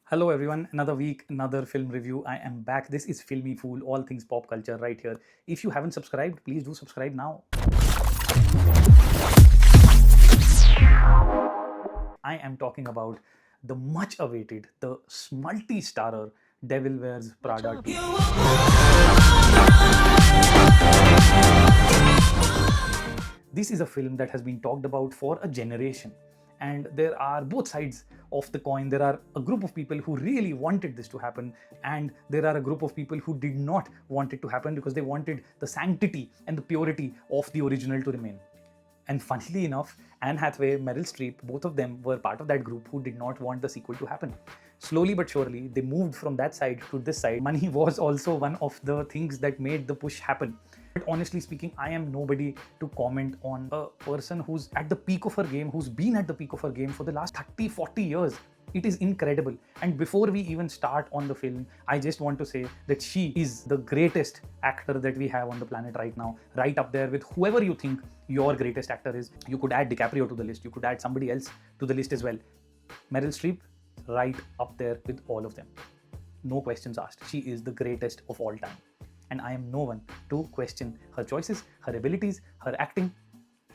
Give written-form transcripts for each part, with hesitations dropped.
Hello everyone, another week, another film review. I am back. This is FilmyFool, all things pop culture right here. If you haven't subscribed, please do subscribe now. I am talking about the much awaited, the multi-starrer Devil Wears Prada 2. This is a film that has been talked about for a generation, and there are both sides of the coin. There are a group of people who really wanted this to happen, and there are a group of people who did not want it to happen because they wanted the sanctity and the purity of the original to remain. And funnily enough, Anne Hathaway, Meryl Streep, both of them were part of that group who did not want the sequel to happen. Slowly but surely, they moved from that side to this side. Money was also one of the things that made the push happen. But honestly speaking, I am nobody to comment on a person who's at the peak of her game, who's been at the peak of her game for the last 30, 40 years. It is incredible. And before we even start on the film, I just want to say that she is the greatest actor that we have on the planet right now, right up there with whoever you think your greatest actor is. You could add DiCaprio to the list, you could add somebody else to the list as well. Meryl Streep, right up there with all of them. No questions asked. She is the greatest of all time. And I am no one to question her choices, her abilities, her acting,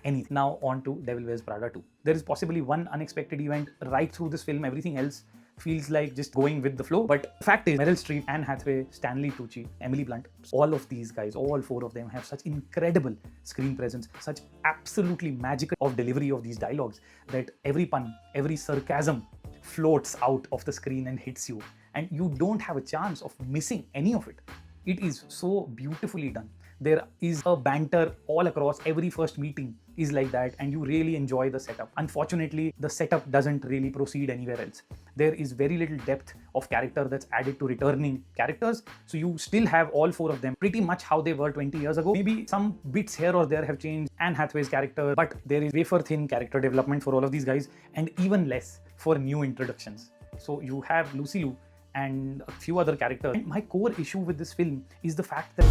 anything. Now on to Devil Wears Prada 2. There is possibly one unexpected event right through this film. Everything else feels like just going with the flow. But the fact is, Meryl Streep, Anne Hathaway, Stanley Tucci, Emily Blunt, all of these guys, all four of them have such incredible screen presence, such absolutely magical of delivery of these dialogues that every pun, every sarcasm floats out of the screen and hits you. And you don't have a chance of missing any of it. It is so beautifully done. There is a banter all across. Every first meeting is like that, and you really enjoy the setup. Unfortunately, the setup doesn't really proceed anywhere else. There is very little depth of character that's added to returning characters, so you still have all four of them pretty much how they were 20 years ago. Maybe some bits here or there have changed Anne Hathaway's character, but there is wafer-thin character development for all of these guys, and even less for new introductions. So you have Lucy Liu and a few other characters. And my core issue with this film is the fact that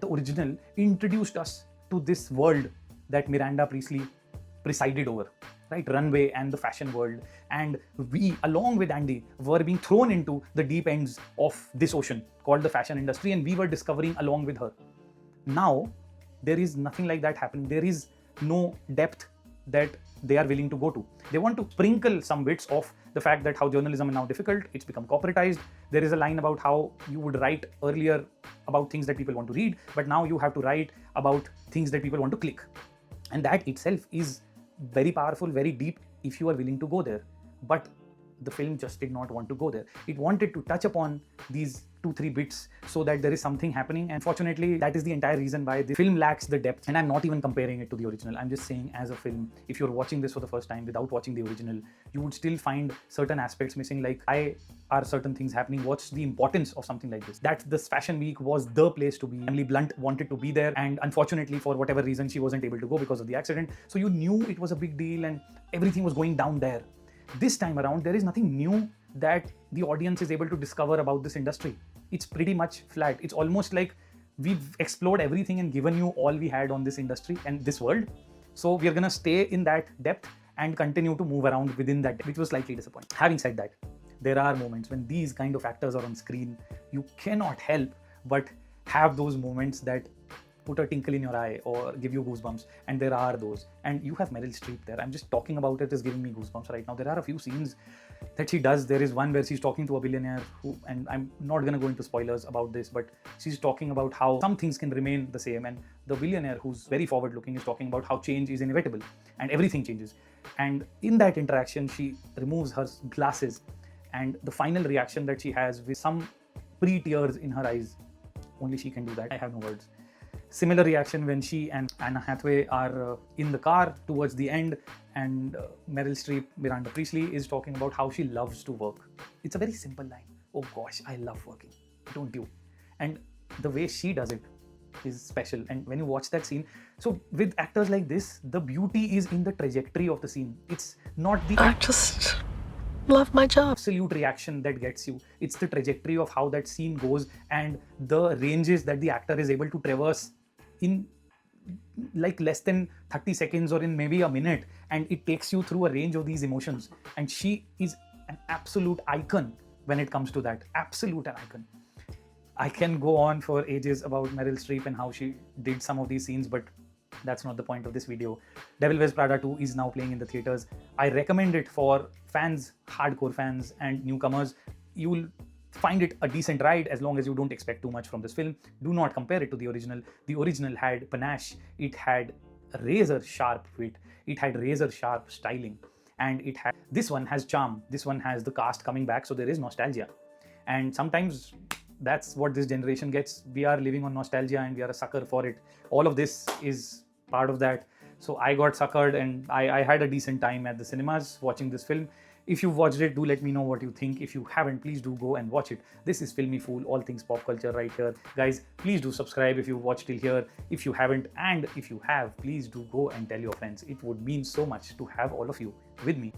the original introduced us to this world that Miranda Priestley presided over, right? Runway and the fashion world. And we, along with Andy, were being thrown into the deep ends of this ocean called the fashion industry, and we were discovering along with her. Now, there is nothing like that happening. There is no depth that they are willing to go to. They want to sprinkle some bits of the fact that how journalism is now difficult, it's become corporatized. There is a line about how you would write earlier about things that people want to read, but now you have to write about things that people want to click. And that itself is very powerful, very deep if you are willing to go there. But the film just did not want to go there. It wanted to touch upon these 2-3 bits so that there is something happening, and fortunately that is the entire reason why the film lacks the depth. And I'm not even comparing it to the original. I'm just saying, as a film, if you're watching this for the first time without watching the original, you would still find certain aspects missing, like why are certain things happening, what's the importance of something like this. That this fashion week was the place to be. Emily Blunt wanted to be there, and unfortunately for whatever reason she wasn't able to go because of the accident, so you knew it was a big deal and everything was going down there. This time around, there is nothing new that the audience is able to discover about this industry. It's pretty much flat. It's almost like we've explored everything and given you all we had on this industry and this world. So we're gonna stay in that depth and continue to move around within that, which was slightly disappointing. Having said that, there are moments when these kind of actors are on screen, you cannot help but have those moments that put a tinkle in your eye or give you goosebumps, and there are those. And you have Meryl Streep there. I'm just talking about it is giving me goosebumps right now. There are a few scenes that she does. There is one where she's talking to a billionaire who, and I'm not going to go into spoilers about this, but she's talking about how some things can remain the same, and the billionaire, who's very forward looking, is talking about how change is inevitable and everything changes. And in that interaction, she removes her glasses, and the final reaction that she has with some pre-tears in her eyes, only she can do that. I have no words. Similar reaction when she and Anne Hathaway are in the car towards the end, and Meryl Streep, Miranda Priestley, is talking about how she loves to work. It's a very simple line. Oh gosh, I love working, don't you? And the way she does it is special. And when you watch that scene, so with actors like this, the beauty is in the trajectory of the scene. It's not the I just love my job. Absolute reaction that gets you. It's the trajectory of how that scene goes and the ranges that the actor is able to traverse in like less than 30 seconds or in maybe a minute, and it takes you through a range of these emotions. And she is an absolute icon when it comes to that. Absolute an icon. I can go on for ages about Meryl Streep and how she did some of these scenes, but that's not the point of this video. Devil Wears Prada 2 is now playing in the theaters. I recommend it for fans, hardcore fans and newcomers. You will find it a decent ride as long as you don't expect too much from this film. Do not compare it to the original. The original had panache, it had razor sharp wit, it had razor sharp styling, and it had, this one has charm. This one has the cast coming back, so there is nostalgia. And sometimes that's what this generation gets. We are living on nostalgia and we are a sucker for it. All of this is part of that. So I got suckered and I had a decent time at the cinemas watching this film. If you've watched it, do let me know what you think. If you haven't, please do go and watch it. This is FilmyFool, all things pop culture right here. Guys, please do subscribe if you watched till here. If you haven't, and if you have, please do go and tell your friends. It would mean so much to have all of you with me.